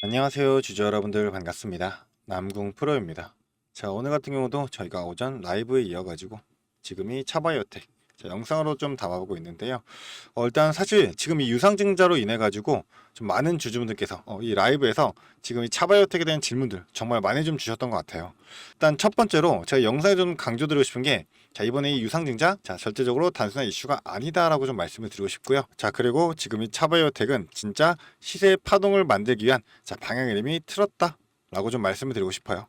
안녕하세요 주주 여러분들 반갑습니다. 남궁 프로입니다. 자, 오늘 같은 경우도 저희가 오전 라이브에 이어가지고 지금이 차바이오텍 영상으로 좀 담아보고 있는데요. 일단 사실 지금 이 유상증자로 인해 가지고 좀 많은 주주분들께서 이 라이브에서 지금 이 차바이오텍에 대한 질문들 정말 많이 좀 주셨던 것 같아요. 일단 첫 번째로 제가 영상에 좀 강조드리고 싶은 게, 자, 이번에 이 유상증자, 자, 절대적으로 단순한 이슈가 아니다라고 좀 말씀을 드리고 싶고요. 자, 그리고 지금 이 차바이오텍은 진짜 시세 파동을 만들기 위한, 자, 방향의 이름이 틀었다라고 좀 말씀을 드리고 싶어요.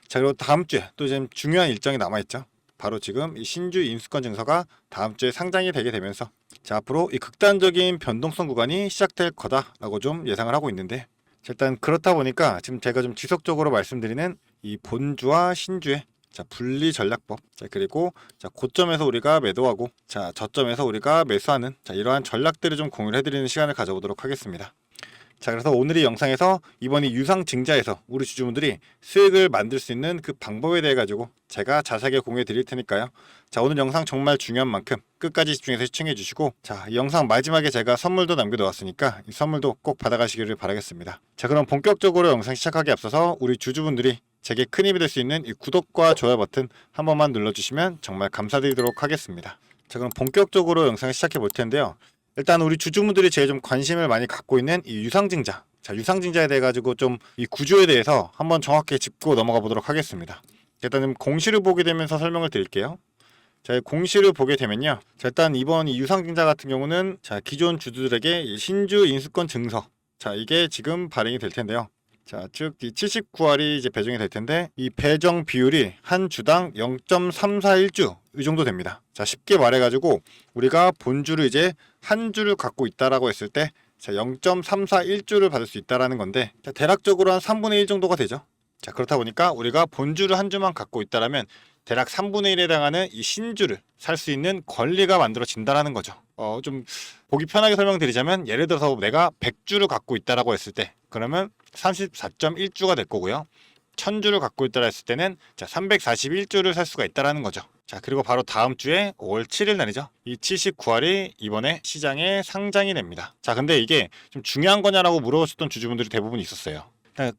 자, 그리고 다음 주에 또 지금 중요한 일정이 남아있죠. 바로 지금 이 신주 인수권 증서가 다음 주에 상장이 되게 되면서, 자, 앞으로 이 극단적인 변동성 구간이 시작될 거다라고 좀 예상을 하고 있는데, 자, 일단 그렇다 보니까 지금 제가 좀 지속적으로 말씀드리는 이 본주와 신주의, 자, 분리 전략법, 자, 그리고 자, 고점에서 우리가 매도하고, 자, 저점에서 우리가 매수하는, 자, 이러한 전략들을 좀 공유를 해드리는 시간을 가져보도록 하겠습니다. 자, 그래서 오늘 이 영상에서 이번 이 유상증자에서 우리 주주분들이 수익을 만들 수 있는 그 방법에 대해 가지고 제가 자세하게 공유해 드릴 테니까요. 자, 오늘 영상 정말 중요한 만큼 끝까지 집중해서 시청해 주시고, 자, 이 영상 마지막에 제가 선물도 남겨 놓았으니까 이 선물도 꼭 받아가시기를 바라겠습니다. 자, 그럼 본격적으로 영상 시작하기 앞서서 우리 주주분들이 제게 큰 힘이 될 수 있는 이 구독과 좋아요 버튼 한 번만 눌러주시면 정말 감사드리도록 하겠습니다. 자, 그럼 본격적으로 영상을 시작해 볼 텐데요. 일단 우리 주주분들이 제일 좀 관심을 많이 갖고 있는 이 유상증자, 자, 유상증자에 대해 가지고 좀 이 구조에 대해서 한번 정확히 짚고 넘어가 보도록 하겠습니다. 일단 공시를 보게 되면서 설명을 드릴게요. 자, 공시를 보게 되면요, 자, 일단 이번 이 유상증자 같은 경우는, 자, 기존 주주들에게 이 신주 인수권 증서, 자, 이게 지금 발행이 될 텐데요. 자, 즉 이 79알이 이제 배정이 될 텐데, 이 배정 비율이 한 주당 0.341주 이 정도 됩니다. 자, 쉽게 말해가지고 우리가 본주를 이제 한 주를 갖고 있다라고 했을 때, 자, 0.341주를 받을 수 있다라는 건데, 자, 대략적으로 한 3분의 1 정도가 되죠. 자, 그렇다 보니까 우리가 본주를 한 주만 갖고 있다라면 대략 3분의 1에 해당하는 이 신주를 살 수 있는 권리가 만들어진다라는 거죠. 좀 보기 편하게 설명드리자면, 예를 들어서 내가 100주를 갖고 있다라고 했을 때, 그러면 34.1주가 될 거고요. 1000주를 갖고 있다라 했을 때는, 자, 341주를 살 수가 있다라는 거죠. 자, 그리고 바로 다음 주에 5월 7일 날이죠. 이 79알이 이번에 시장에 상장이 됩니다. 자, 근데 이게 좀 중요한 거냐라고 물어보셨던 주주분들이 대부분 있었어요.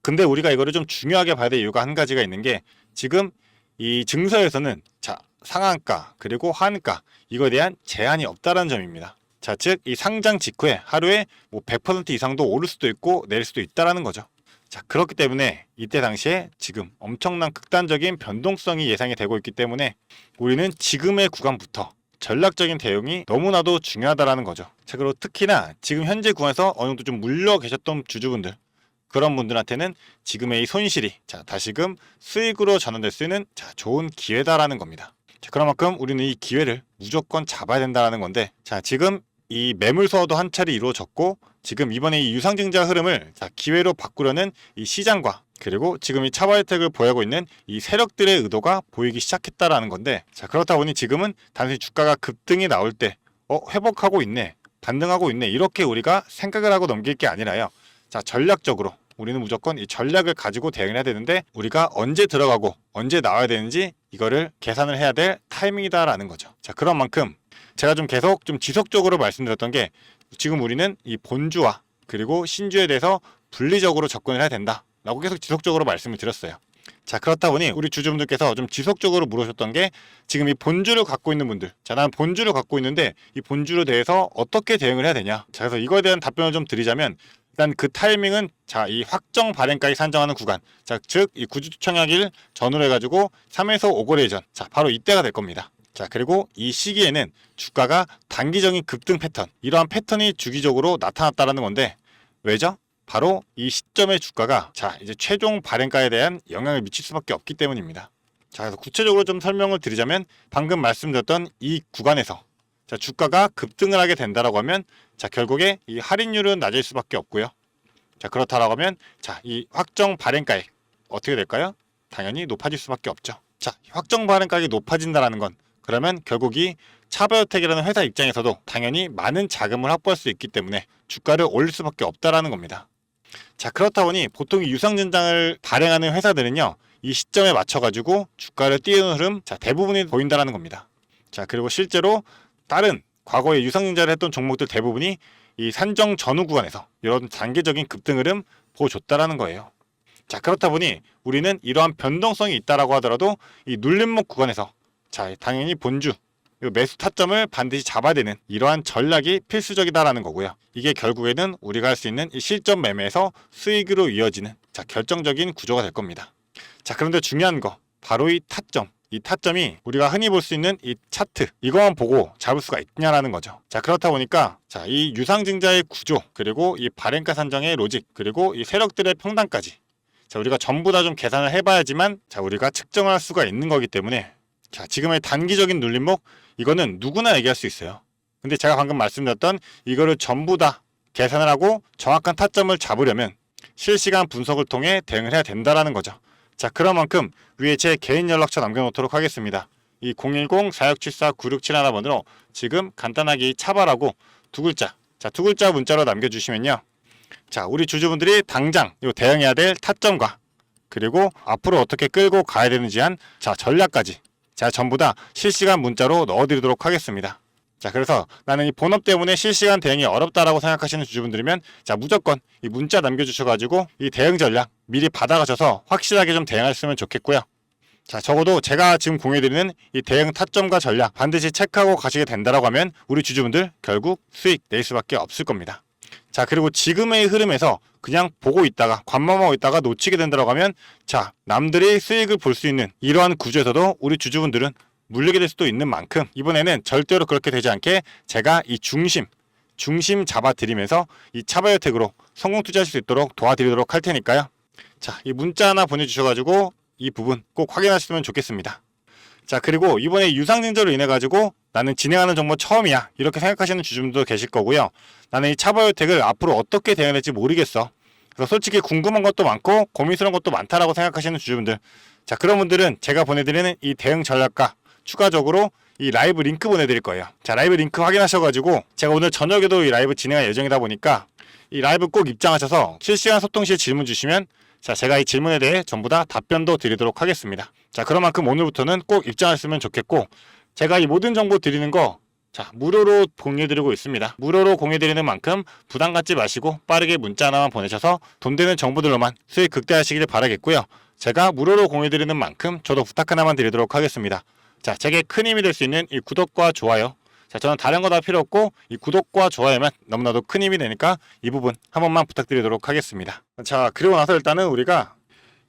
근데 우리가 이거를 좀 중요하게 봐야 될 이유가 한 가지가 있는 게, 지금 이 증서에서는, 자, 상한가 그리고 하한가 이거에 대한 제한이 없다라는 점입니다. 자, 즉 이 상장 직후에 하루에 뭐 100% 이상도 오를 수도 있고 내릴 수도 있다라는 거죠. 자, 그렇기 때문에 이때 당시에 지금 엄청난 극단적인 변동성이 예상이 되고 있기 때문에 우리는 지금의 구간부터 전략적인 대응이 너무나도 중요하다라는 거죠. 자, 그리고 특히나 지금 현재 구간에서 어느 정도 좀 물려 계셨던 주주분들, 그런 분들한테는 지금의 이 손실이, 자, 다시금 수익으로 전환될 수 있는, 자, 좋은 기회다라는 겁니다. 자, 그런 만큼 우리는 이 기회를 무조건 잡아야 된다는 건데, 자, 지금 이 매물 소화도 한 차례 이루어졌고, 지금 이번에 이 유상증자 흐름을, 자, 기회로 바꾸려는 이 시장과, 그리고 지금 이 차바 혜택을 보유하고 있는 이 세력들의 의도가 보이기 시작했다라는 건데, 자, 그렇다 보니 지금은 단순히 주가가 급등이 나올 때 회복하고 있네, 반등하고 있네, 이렇게 우리가 생각을 하고 넘길 게 아니라요, 자, 전략적으로 우리는 무조건 이 전략을 가지고 대응을 해야 되는데, 우리가 언제 들어가고 언제 나와야 되는지 이거를 계산을 해야 될 타이밍이다라는 거죠. 자, 그런 만큼 제가 좀 계속 좀 지속적으로 말씀드렸던 게, 지금 우리는 이 본주와 그리고 신주에 대해서 분리적으로 접근을 해야 된다라고 계속 지속적으로 말씀을 드렸어요. 자, 그렇다 보니 우리 주주분들께서 좀 지속적으로 물으셨던 게, 지금 이 본주를 갖고 있는 분들, 자, 난 본주를 갖고 있는데 이 본주에 대해서 어떻게 대응을 해야 되냐. 자, 그래서 이거에 대한 답변을 좀 드리자면, 일단 그 타이밍은, 자, 이 확정 발행까지 산정하는 구간, 자, 즉 이 구주 청약일 전후로 해가지고 3에서 5거래 전, 자, 바로 이때가 될 겁니다. 자, 그리고 이 시기에는 주가가 단기적인 급등 패턴, 이러한 패턴이 주기적으로 나타났다라는 건데, 왜죠? 바로 이 시점의 주가가, 자, 이제 최종 발행가에 대한 영향을 미칠 수밖에 없기 때문입니다. 자, 그래서 구체적으로 좀 설명을 드리자면, 방금 말씀드렸던 이 구간에서, 자, 주가가 급등을 하게 된다라고 하면, 자, 결국에 이 할인율은 낮을 수밖에 없고요. 자, 그렇다라고 하면, 자, 이 확정 발행가액 어떻게 될까요? 당연히 높아질 수밖에 없죠. 자, 확정 발행가액이 높아진다라는 건, 그러면 결국 이 차바이오텍이라는 회사 입장에서도 당연히 많은 자금을 확보할 수 있기 때문에 주가를 올릴 수밖에 없다라는 겁니다. 자, 그렇다 보니 보통 유상증자를 발행하는 회사들은요, 이 시점에 맞춰가지고 주가를 띄우는 흐름, 자, 대부분이 보인다라는 겁니다. 자, 그리고 실제로 다른 과거에 유상증자를 했던 종목들 대부분이 이 산정 전후 구간에서 이런 단계적인 급등 흐름 보여줬다라는 거예요. 자, 그렇다 보니 우리는 이러한 변동성이 있다라고 하더라도 이 눌림목 구간에서 자, 당연히 본주 매수 타점을 반드시 잡아야 되는 이러한 전략이 필수적이다라는 거고요. 이게 결국에는 우리가 할 수 있는 이 실전 매매에서 수익으로 이어지는 자, 결정적인 구조가 될 겁니다. 자, 그런데 중요한 거 바로 이 타점. 이 타점이 우리가 흔히 볼 수 있는 이 차트 이것만 보고 잡을 수가 있냐라는 거죠. 자, 그렇다 보니까 자, 이 유상증자의 구조 그리고 이 발행가 산정의 로직 그리고 이 세력들의 평단까지 자, 우리가 전부 다 좀 계산을 해봐야지만 자, 우리가 측정할 수가 있는 거기 때문에 자, 지금의 단기적인 눌림목 이거는 누구나 얘기할 수 있어요. 근데 제가 방금 말씀드렸던 이거를 전부 다 계산을 하고 정확한 타점을 잡으려면 실시간 분석을 통해 대응을 해야 된다라는 거죠. 자, 그런 만큼 위에 제 개인 연락처 남겨놓도록 하겠습니다. 이 010-4674-9671번으로 지금 간단하게 차발하고 두 글자 자, 두 글자 문자로 남겨주시면요. 자, 우리 주주분들이 당장 요 대응해야 될 타점과 그리고 앞으로 어떻게 끌고 가야 되는지 한 자, 전략까지 자, 전부 다 실시간 문자로 넣어드리도록 하겠습니다. 자, 그래서 나는 이 본업 때문에 실시간 대응이 어렵다라고 생각하시는 주주분들이면 자, 무조건 이 문자 남겨주셔가지고 이 대응 전략 미리 받아가셔서 확실하게 좀 대응하셨으면 좋겠고요. 자, 적어도 제가 지금 공유해드리는 이 대응 타점과 전략 반드시 체크하고 가시게 된다라고 하면 우리 주주분들 결국 수익 낼 수밖에 없을 겁니다. 자, 그리고 지금의 흐름에서 그냥 보고 있다가 관망하고 있다가 놓치게 된다고 하면 자, 남들이 수익을 볼 수 있는 이러한 구조에서도 우리 주주분들은 물리게 될 수도 있는 만큼 이번에는 절대로 그렇게 되지 않게 제가 이 중심 잡아드리면서 이 차바이오텍으로 성공 투자하실 수 있도록 도와드리도록 할 테니까요. 자, 이 문자 하나 보내주셔가지고 이 부분 꼭 확인하시면 좋겠습니다. 자, 그리고 이번에 유상증자로 인해 가지고 나는 진행하는 정보 처음이야 이렇게 생각하시는 주주분들도 계실 거고요. 나는 이 차바이오텍을 앞으로 어떻게 대응해야 될지 모르겠어. 그래서 솔직히 궁금한 것도 많고 고민스러운 것도 많다라고 생각하시는 주주분들 자, 그런 분들은 제가 보내드리는 이 대응 전략과 추가적으로 이 라이브 링크 보내드릴 거예요. 자, 라이브 링크 확인하셔가지고 제가 오늘 저녁에도 이 라이브 진행할 예정이다 보니까 이 라이브 꼭 입장하셔서 실시간 소통 시에 질문 주시면 자, 제가 이 질문에 대해 전부 다 답변도 드리도록 하겠습니다. 자, 그런 만큼 오늘부터는 꼭 입장하셨으면 좋겠고 제가 이 모든 정보 드리는 거 자, 무료로 공유해드리고 있습니다. 무료로 공유해드리는 만큼 부담 갖지 마시고 빠르게 문자 하나만 보내셔서 돈 되는 정보들로만 수익 극대화하시길 바라겠고요. 제가 무료로 공유해드리는 만큼 저도 부탁 하나만 드리도록 하겠습니다. 자, 제게 큰 힘이 될 수 있는 이 구독과 좋아요. 자, 저는 다른 거 다 필요 없고 이 구독과 좋아요만 너무나도 큰 힘이 되니까 이 부분 한 번만 부탁드리도록 하겠습니다. 자, 그리고 나서 일단은 우리가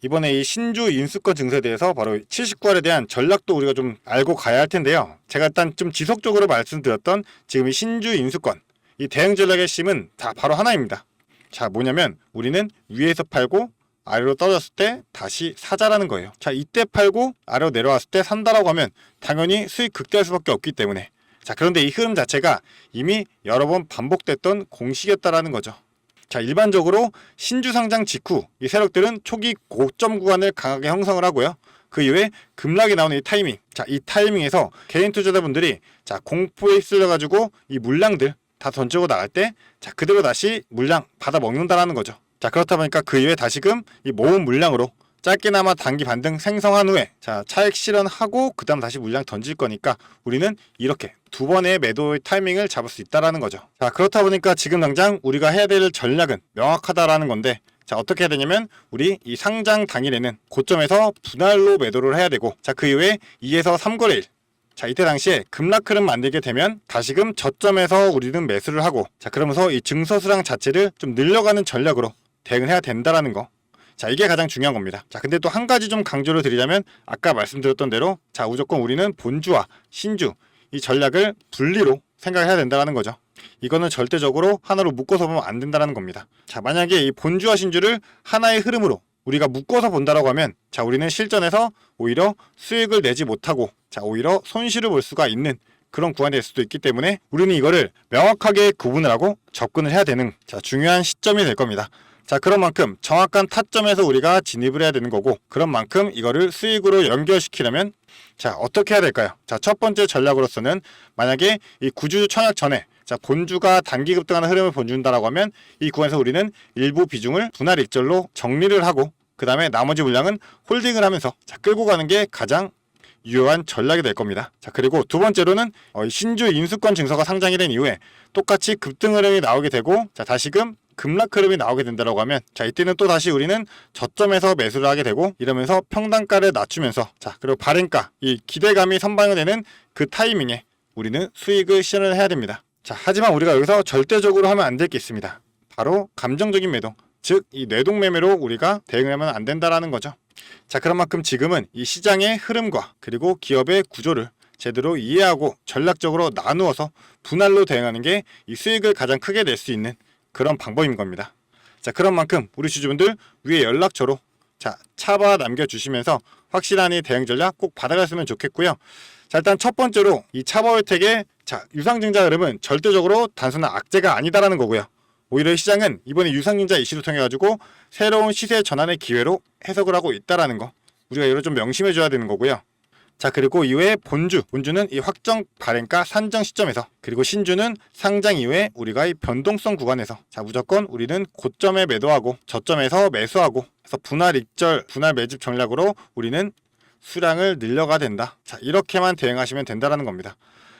이번에 이 신주 인수권 증서에 대해서 바로 79할에 대한 전략도 우리가 좀 알고 가야 할 텐데요. 제가 일단 좀 지속적으로 말씀드렸던 지금 이 신주 인수권 이 대응 전략의 핵심은 다 바로 하나입니다. 자, 뭐냐면 우리는 위에서 팔고 아래로 떨어졌을 때 다시 사자라는 거예요. 자, 이때 팔고 아래로 내려왔을 때 산다라고 하면 당연히 수익 극대화할 수밖에 없기 때문에 자, 그런데 이 흐름 자체가 이미 여러 번 반복됐던 공식이었다라는 거죠. 자, 일반적으로 신주 상장 직후 이 세력들은 초기 고점 구간을 강하게 형성을 하고요. 그 이후에 급락이 나오는 이 타이밍. 자, 이 타이밍에서 개인 투자자분들이 자, 공포에 휩쓸려 가지고 이 물량들 다 던지고 나갈 때 자, 그대로 다시 물량 받아 먹는다라는 거죠. 자, 그렇다 보니까 그 이후에 다시금 이 모은 물량으로 짧게나마 단기 반등 생성한 후에 자, 차익 실현하고 그 다음 다시 물량 던질 거니까 우리는 이렇게 두 번의 매도의 타이밍을 잡을 수 있다라는 거죠. 자, 그렇다 보니까 지금 당장 우리가 해야 될 전략은 명확하다라는 건데 자, 어떻게 해야 되냐면 우리 이 상장 당일에는 고점에서 분할로 매도를 해야 되고 자, 그 이후에 2에서 3거래일 자, 이때 당시에 급락 흐름 만들게 되면 다시금 저점에서 우리는 매수를 하고 자, 그러면서 이 증서 수량 자체를 좀 늘려가는 전략으로 대응을 해야 된다라는 거. 자, 이게 가장 중요한 겁니다. 자, 근데 또 한 가지 좀 강조를 드리자면 아까 말씀드렸던 대로 자, 무조건 우리는 본주와 신주 이 전략을 분리로 생각해야 된다는 거죠. 이거는 절대적으로 하나로 묶어서 보면 안 된다는 겁니다. 자, 만약에 이 본주와 신주를 하나의 흐름으로 우리가 묶어서 본다라고 하면 자, 우리는 실전에서 오히려 수익을 내지 못하고 자, 오히려 손실을 볼 수가 있는 그런 구간이 될 수도 있기 때문에 우리는 이거를 명확하게 구분을 하고 접근을 해야 되는 자, 중요한 시점이 될 겁니다. 자, 그런 만큼 정확한 타점에서 우리가 진입을 해야 되는 거고 그런 만큼 이거를 수익으로 연결시키려면 자, 어떻게 해야 될까요? 자, 첫 번째 전략으로서는 만약에 이 구주 청약 전에 자, 본주가 단기 급등하는 흐름을 보여준다라고 하면 이 구간에서 우리는 일부 비중을 분할 익절로 정리를 하고 그 다음에 나머지 물량은 홀딩을 하면서 자, 끌고 가는 게 가장 유효한 전략이 될 겁니다. 자, 그리고 두 번째로는 신주 인수권 증서가 상장이 된 이후에 똑같이 급등 흐름이 나오게 되고 자, 다시금 급락 흐름이 나오게 된다라고 하면 자 이때는 또 다시 우리는 저점에서 매수를 하게 되고 이러면서 평단가를 낮추면서 자 그리고 발행가 이 기대감이 선방이 되는 그 타이밍에 우리는 수익을 실현을 해야 됩니다. 자 하지만 우리가 여기서 절대적으로 하면 안 될 게 있습니다. 바로 감정적인 매도, 즉 이 뇌동매매로 우리가 대응을 하면 안 된다라는 거죠. 자 그런 만큼 지금은 이 시장의 흐름과 그리고 기업의 구조를 제대로 이해하고 전략적으로 나누어서 분할로 대응하는 게 이 수익을 가장 크게 낼 수 있는 그런 방법인 겁니다. 자 그런 만큼 우리 주주분들 위에 연락처로 자 차바 남겨주시면서 확실한 이 대응 전략 꼭 받아갔으면 좋겠고요. 자 일단 첫 번째로 이 차바 혜택의 자 유상증자 흐름은 절대적으로 단순한 악재가 아니다라는 거고요. 오히려 시장은 이번에 유상증자 이슈를 통해 가지고 새로운 시세 전환의 기회로 해석을 하고 있다라는 거 우리가 이걸 좀 명심해 줘야 되는 거고요. 자 그리고 이외에 본주는 이 확정 발행가 산정 시점에서 그리고 신주는 상장 이후에 우리가 이 변동성 구간에서 자 무조건 우리는 고점에 매도하고 저점에서 매수하고 그래서 분할 익절 분할 매집 전략으로 우리는 수량을 늘려가야 된다. 자 이렇게만 대응하시면 된다라는 겁니다.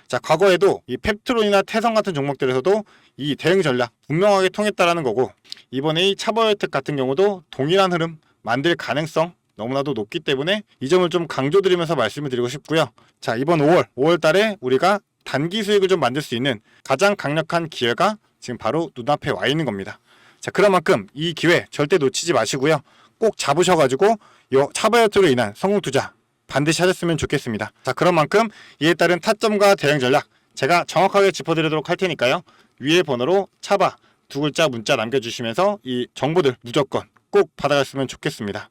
자 과거에도 이 펩트론이나 태성 같은 종목들에서도 이 대응 전략 분명하게 통했다라는 거고 이번에 이 차버 혜택 같은 경우도 동일한 흐름 만들 가능성 너무나도 높기 때문에 이 점을 좀 강조드리면서 말씀을 드리고 싶고요. 자 이번 5월 달에 우리가 단기 수익을 좀 만들 수 있는 가장 강력한 기회가 지금 바로 눈앞에 와 있는 겁니다. 자 그런 만큼 이 기회 절대 놓치지 마시고요. 꼭 잡으셔가지고 이 차버 혜택으로 인한 성공 투자 반드시 하셨으면 좋겠습니다. 자 그런 만큼 이에 따른 타점과 대응 전략 제가 정확하게 짚어드리도록 할 테니까요. 위에 번호로 차바 두 글자 문자 남겨주시면서 이 정보들 무조건 꼭 받아갔으면 좋겠습니다.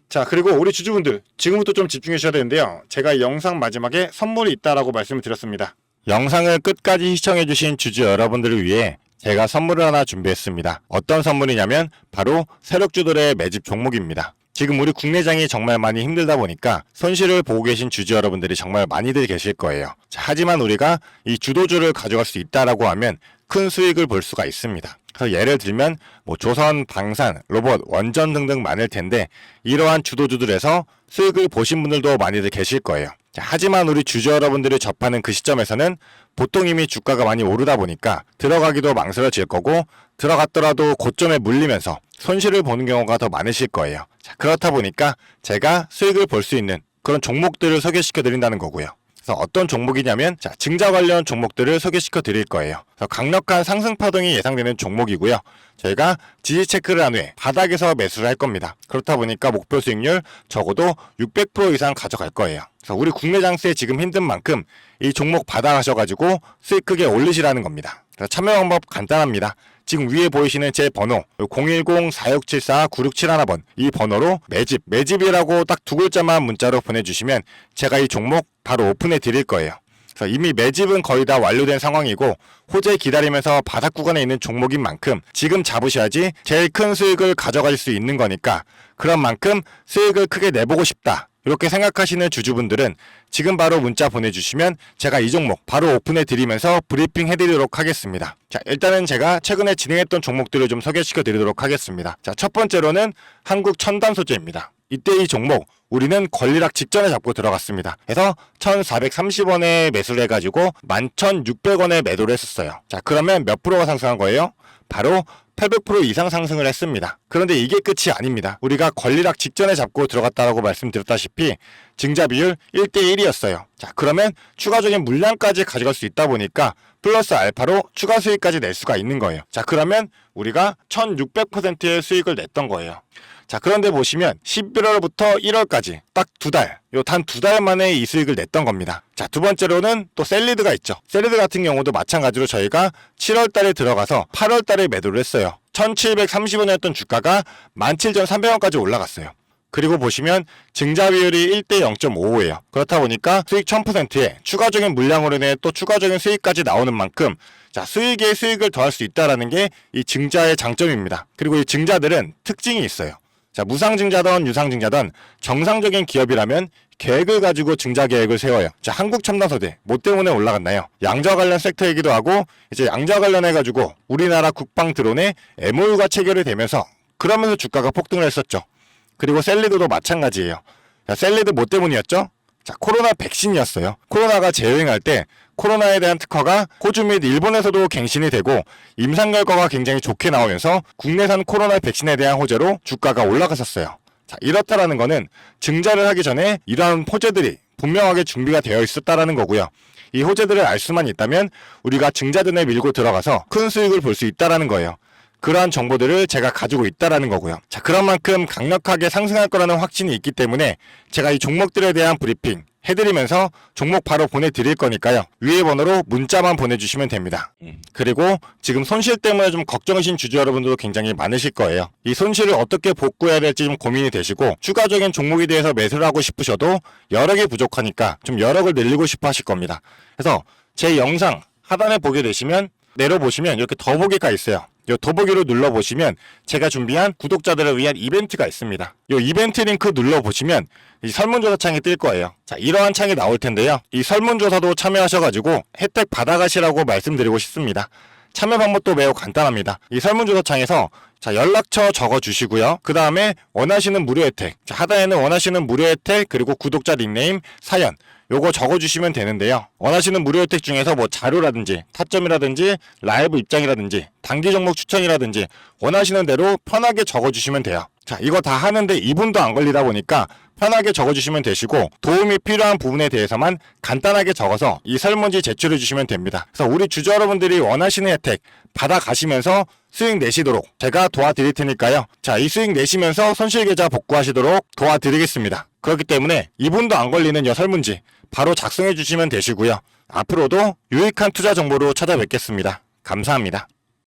자 그리고 우리 주주분들 지금부터 좀 집중해 주셔야 되는데요. 제가 이 영상 마지막에 선물이 있다라고 말씀을 드렸습니다. 영상을 끝까지 시청해 주신 주주 여러분들을 위해 제가 선물을 하나 준비했습니다. 어떤 선물이냐면 바로 세력주들의 매집 종목입니다. 지금 우리 국내장이 정말 많이 힘들다 보니까 손실을 보고 계신 주주 여러분들이 정말 많이들 계실 거예요. 자, 하지만 우리가 이 주도주를 가져갈 수 있다라고 하면 큰 수익을 볼 수가 있습니다. 그래서 예를 들면 뭐 조선, 방산, 로봇, 원전 등등 많을 텐데 이러한 주도주들에서 수익을 보신 분들도 많이들 계실 거예요. 자, 하지만 우리 주주 여러분들이 접하는 그 시점에서는 보통 이미 주가가 많이 오르다 보니까 들어가기도 망설여질 거고 들어갔더라도 고점에 물리면서 손실을 보는 경우가 더 많으실 거예요. 자, 그렇다 보니까 제가 수익을 볼 수 있는 그런 종목들을 소개시켜 드린다는 거고요. 그래서 어떤 종목이냐면 자, 증자 관련 종목들을 소개시켜 드릴 거예요. 그래서 강력한 상승 파동이 예상되는 종목이고요. 저희가 지지 체크를 한 후에 바닥에서 매수를 할 겁니다. 그렇다 보니까 목표 수익률 적어도 600% 이상 가져갈 거예요. 그래서 우리 국내 장세에 지금 힘든 만큼 이 종목 받아가셔가지고 수익 크게 올리시라는 겁니다. 그래서 참여 방법 간단합니다. 지금 위에 보이시는 제 번호 010-4674-9671번 이 번호로 매집이라고 딱 두 글자만 문자로 보내주시면 제가 이 종목 바로 오픈해 드릴 거예요. 그래서 이미 매집은 거의 다 완료된 상황이고 호재 기다리면서 바닥 구간에 있는 종목인 만큼 지금 잡으셔야지 제일 큰 수익을 가져갈 수 있는 거니까 그런 만큼 수익을 크게 내보고 싶다. 이렇게 생각하시는 주주분들은 지금 바로 문자 보내주시면 제가 이 종목 바로 오픈해 드리면서 브리핑 해드리도록 하겠습니다. 자, 일단은 제가 최근에 진행했던 종목들을 좀 소개시켜 드리도록 하겠습니다. 자, 첫 번째로는 한국 첨단소재입니다. 이때 이 종목 우리는 권리락 직전에 잡고 들어갔습니다. 그래서 1430원에 매수를 해가지고 11,600원에 매도를 했었어요. 자, 그러면 몇 프로가 상승한 거예요? 바로 800% 이상 상승을 했습니다. 그런데 이게 끝이 아닙니다. 우리가 권리락 직전에 잡고 들어갔다고 말씀드렸다시피 증자 비율 1대1이었어요. 자, 그러면 추가적인 물량까지 가져갈 수 있다 보니까 플러스 알파로 추가 수익까지 낼 수가 있는 거예요. 자, 그러면 우리가 1600%의 수익을 냈던 거예요. 자, 그런데 보시면 11월부터 1월까지 딱 두 달, 단 두 달 만에 이 수익을 냈던 겁니다. 자, 두 번째로는 또 셀리드 있죠. 셀리드 같은 경우도 마찬가지로 저희가 7월 달에 들어가서 8월 달에 매도를 했어요. 1730원이었던 주가가 17,300원까지 올라갔어요. 그리고 보시면 증자 비율이 1대 0.55예요. 그렇다 보니까 수익 1000%에 추가적인 물량으로 인해 또 추가적인 수익까지 나오는 만큼 자, 수익에 수익을 더할 수 있다는 게 이 증자의 장점입니다. 그리고 이 증자들은 특징이 있어요. 자, 무상증자든 유상증자든 정상적인 기업이라면 계획을 가지고 증자 계획을 세워요. 자, 한국첨단소재 뭐 때문에 올라갔나요? 양자 관련 섹터이기도 하고 이제 양자 관련해가지고 우리나라 국방 드론에 MOU가 체결이 되면서 그러면서 주가가 폭등을 했었죠. 그리고 셀리드도 마찬가지예요. 자, 셀리드 뭐 때문이었죠? 자, 코로나 백신이었어요. 코로나가 재유행할 때 코로나에 대한 특허가 호주 및 일본에서도 갱신이 되고 임상 결과가 굉장히 좋게 나오면서 국내산 코로나 백신에 대한 호재로 주가가 올라갔었어요. 자, 이렇다라는 거는 증자를 하기 전에 이러한 호재들이 분명하게 준비가 되어 있었다라는 거고요. 이 호재들을 알 수만 있다면 우리가 증자전에 밀고 들어가서 큰 수익을 볼 수 있다라는 거예요. 그러한 정보들을 제가 가지고 있다라는 거고요. 자, 그런 만큼 강력하게 상승할 거라는 확신이 있기 때문에 제가 이 종목들에 대한 브리핑 해드리면서 종목 바로 보내드릴 거니까요. 위에 번호로 문자만 보내주시면 됩니다. 그리고 지금 손실 때문에 좀 걱정이신 주주 여러분들도 굉장히 많으실 거예요. 이 손실을 어떻게 복구해야 될지 좀 고민이 되시고 추가적인 종목에 대해서 매수를 하고 싶으셔도 여력이 부족하니까 좀 여력을 늘리고 싶어 하실 겁니다. 그래서 제 영상 하단에 보게 되시면 내려보시면 이렇게 더보기가 있어요. 이 더보기로 눌러보시면 제가 준비한 구독자들을 위한 이벤트가 있습니다. 이 이벤트 링크 눌러보시면 이 설문조사 창이 뜰 거예요. 자, 이러한 창이 나올 텐데요. 이 설문조사도 참여하셔가지고 혜택 받아가시라고 말씀드리고 싶습니다. 참여 방법도 매우 간단합니다. 이 설문조사 창에서 자, 연락처 적어주시고요. 그 다음에 원하시는 무료 혜택, 자, 하단에는 원하시는 무료 혜택 그리고 구독자 닉네임, 사연 요거 적어주시면 되는데요. 원하시는 무료 혜택 중에서 뭐 자료라든지 타점이라든지 라이브 입장이라든지 단기 종목 추천이라든지 원하시는 대로 편하게 적어주시면 돼요. 자, 이거 다 하는데 2분도 안 걸리다 보니까 편하게 적어주시면 되시고 도움이 필요한 부분에 대해서만 간단하게 적어서 이 설문지 제출해 주시면 됩니다. 그래서 우리 주주 여러분들이 원하시는 혜택 받아가시면서 수익 내시도록 제가 도와드릴 테니까요. 자, 이 수익 내시면서 손실계좌 복구하시도록 도와드리겠습니다. 그렇기 때문에 2분도 안 걸리는 이 설문지 바로 작성해 주시면 되시고요. 앞으로도 유익한 투자 정보로 찾아뵙겠습니다. 감사합니다.